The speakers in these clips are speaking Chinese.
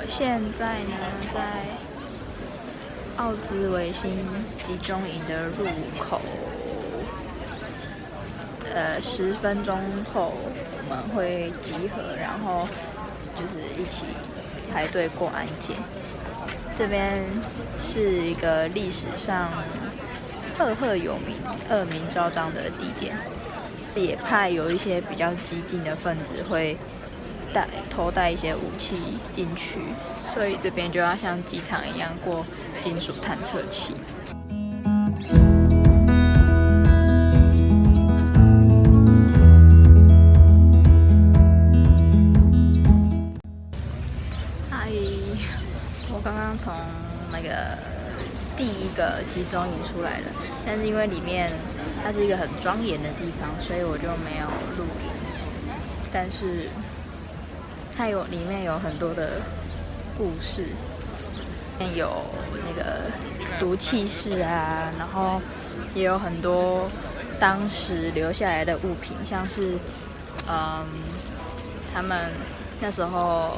现在呢，在奥兹维辛集中营的入口，10分钟后我们会集合，然后就是一起排队过安检。这边是一个历史上赫赫有名、恶名昭彰的地点，也怕有一些比较激进的分子会偷带一些武器进去，所以这边就要像机场一样过金属探测器。嗨，我刚刚从那个第一个集中营出来了，但是因为里面它是一个很庄严的地方，所以我就没有录影。但是它里面有很多的故事，有那个毒气室啊，然后也有很多当时留下来的物品，像是他们那时候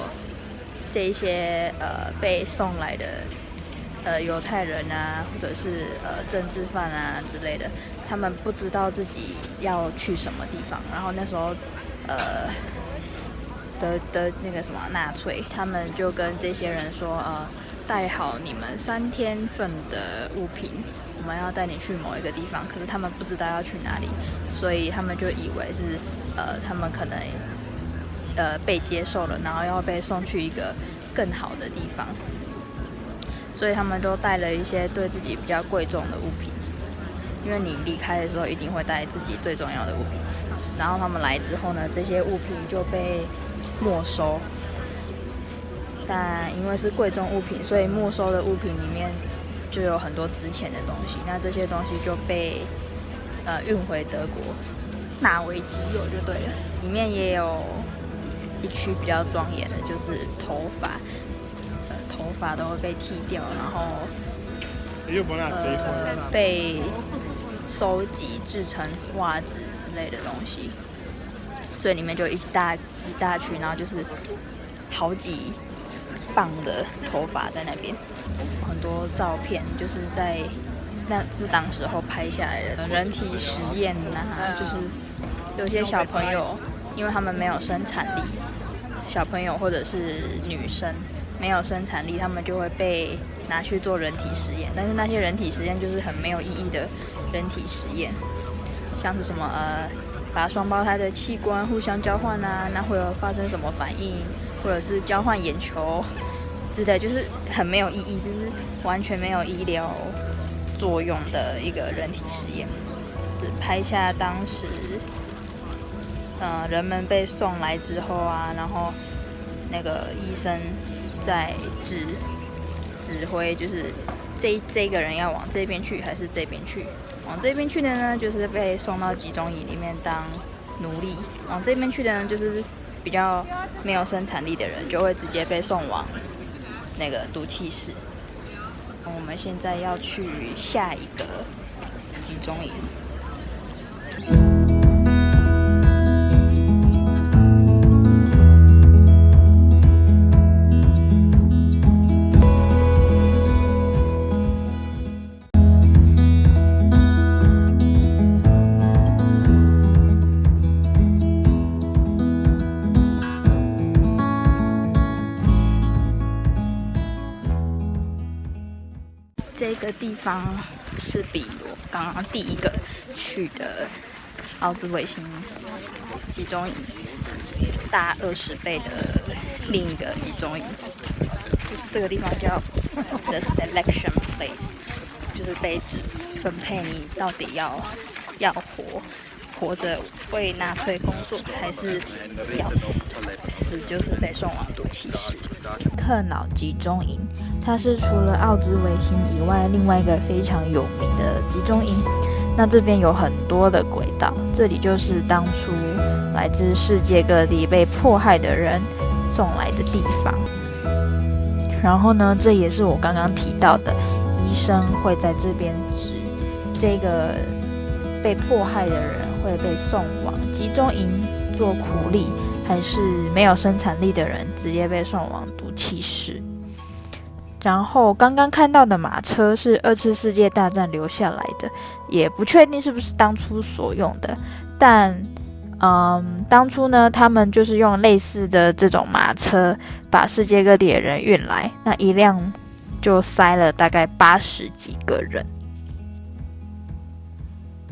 这一些被送来的犹太人啊，或者是政治犯啊之类的，他们不知道自己要去什么地方，然后那时候的那个什么纳粹，他们就跟这些人说，带好你们3天份的物品，我们要带你去某一个地方。可是他们不知道要去哪里，所以他们就以为是他们可能被接受了，然后要被送去一个更好的地方，所以他们都带了一些对自己比较贵重的物品，因为你离开的时候一定会带自己最重要的物品。然后他们来之后呢，这些物品就被没收，但因为是贵重物品，所以没收的物品里面就有很多值钱的东西。那这些东西就被运回德国，纳为己有就对了。里面也有一区比较庄严的，就是头发都会被剃掉，然后被收集制成袜子之类的东西，所以里面就一大区，然后就是好几磅的头发在那边，很多照片就是在那是当时候拍下来的人体实验啊，就是有些小朋友因为他们没有生产力，小朋友或者是女生没有生产力，他们就会被拿去做人体实验，但是那些人体实验就是很没有意义的人体实验，像是什么把双胞胎的器官互相交换啊，那会有发生什么反应，或者是交换眼球之类，就是很没有意义，就是完全没有医疗作用的一个人体实验。拍下当时人们被送来之后啊，然后那个医生在指挥，就是这个人要往这边去还是这边去。往这边去的呢，就是被送到集中营里面当奴隶；往这边去的呢，就是比较没有生产力的人，就会直接被送往那个毒气室。我们现在要去下一个集中营。这个地方是比我刚刚第一个去的奥兹维辛集中营大20倍的另一个集中营，就是这个地方叫 The Selection Place， 就是被指分配你到底要活着为纳粹工作，还是要死就是被送往毒气室。克瑙集中营，它是除了奥兹维辛以外另外一个非常有名的集中营。那这边有很多的轨道，这里就是当初来自世界各地被迫害的人送来的地方。然后呢，这也是我刚刚提到的，医生会在这边指这个被迫害的人会被送往集中营做苦力，还是没有生产力的人直接被送往毒气室。然后刚刚看到的马车是2次世界大战留下来的，也不确定是不是当初所用的，但当初呢，他们就是用类似的这种马车把世界各地的人运来，那一辆就塞了大概80几个人。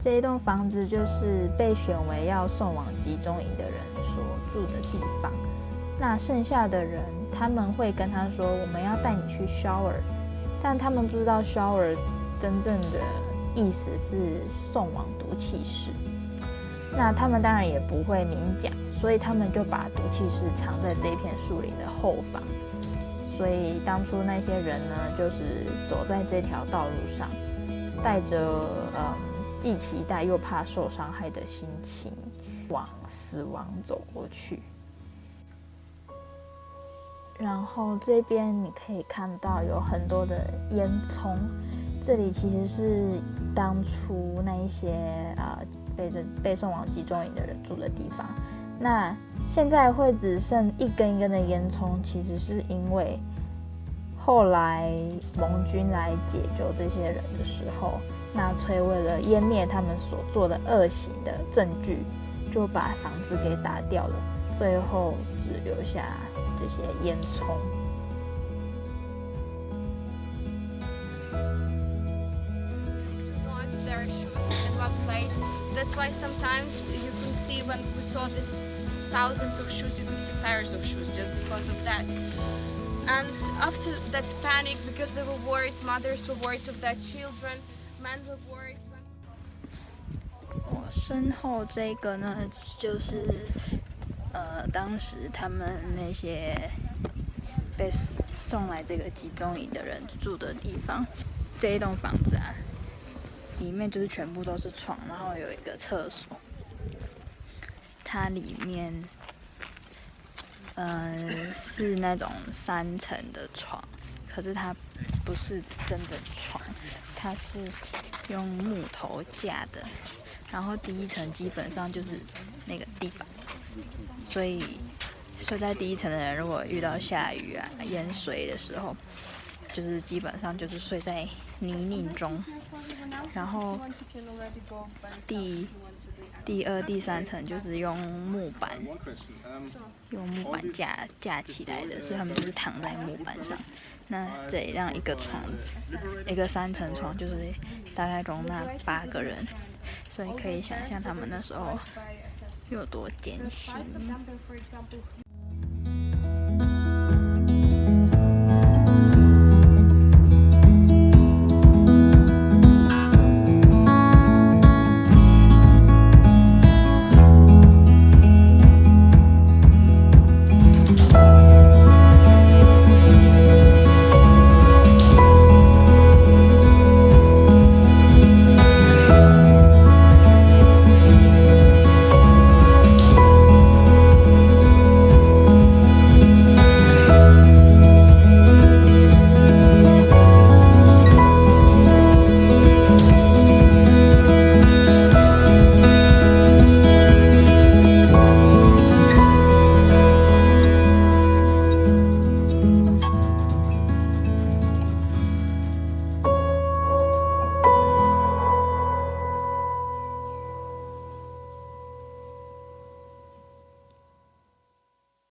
这一栋房子就是被选为要送往集中营的人所住的地方。那剩下的人，他们会跟他说：“我们要带你去 shower”， 但他们不知道 shower 真正的意思是送往毒气室。那他们当然也不会明讲，所以他们就把毒气室藏在这片树林的后方。所以当初那些人呢，就是走在这条道路上，带着既期待又怕受伤害的心情，往死亡走过去。然后这边你可以看到有很多的烟囱，这里其实是当初那一些被送往集中营的人住的地方。那现在会只剩一根一根的烟囱，其实是因为后来盟军来解救这些人的时候，纳粹为了湮灭他们所做的恶行的证据，就把房子给打掉了，最后只留下这些烟囱。That's why sometimes you can see when we saw this thousands of shoes, you can see pairs of shoes just because of that. And after that panic, because they were worried, mothers were worried of their children, men were worried. 我身后这个呢，就是当时他们那些被送来这个集中营的人住的地方。这一栋房子啊，里面就是全部都是床，然后有一个厕所。它里面是那种3层的床，可是它不是真的床，它是用木头架的。然后第1层基本上就是那个地板，所以睡在第1层的人，如果遇到下雨啊、淹水的时候，就是基本上就是睡在泥泞中。然后第2、第3层就是用木板架起来的，所以他们就是躺在木板上。那这样一个床，一个3层床就是大概容纳8个人，所以可以想象他们那时候有多艰辛。